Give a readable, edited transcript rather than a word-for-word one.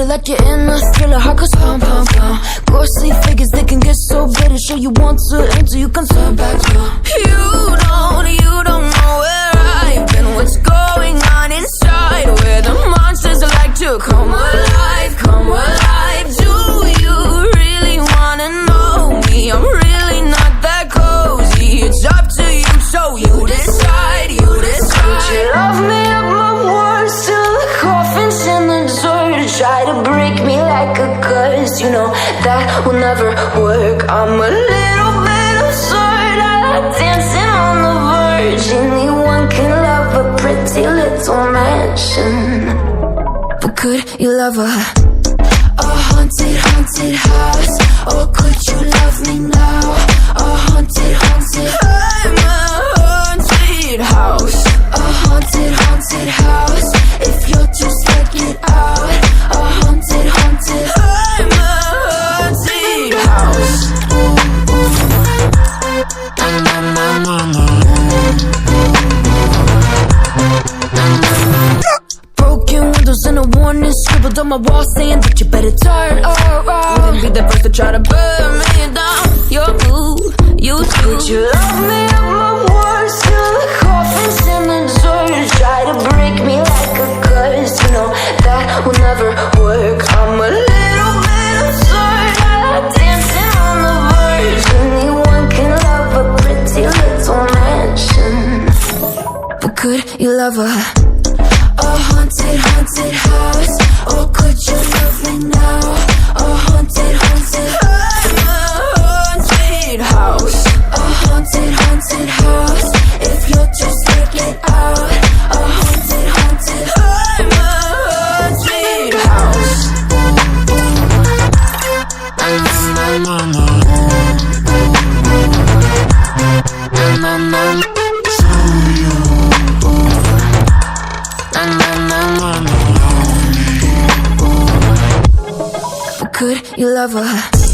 better like you're in a thriller. Heart goes pum pum pum. Ghostly figures, they can get so bitter. Sure you want to until you can turn back to. You don't know where I've been. What's going on inside? Where the monsters like to come alive, come alive. Do you really wanna know me? I'm really not that cozy. It's up to you, so you decide, you decide. Would you love me up my words till the coffin's in the dirt? Try to break me like a curse, you know that will never work. I'm a little bit absurd, I like dancing on the verge. Anyone can love a pretty little mansion, but could you love a haunted, haunted house? Or could you love me now? A haunted, haunted, I'm a haunted house. A haunted, haunted house. If you're too scared, get out. A haunted, haunted, I'm a haunted house. Broken windows and a warning scribbled on my wall saying that you better turn around. Wouldn't be the first to try to burn me down. Your mood, you do. Would you love me up my words till the coffin's in the dirt? Try to break me like a curse, you know that will never work. I'm a little bit absurd, I like dancing on the verge. Anyone can love a pretty little mansion, but could you love a haunted, haunted house? Or could you love me now? A haunted, haunted, I'm a haunted house. A haunted, haunted house. If you're too scared, get out. A haunted, haunted, I'm a haunted house. Could you love her?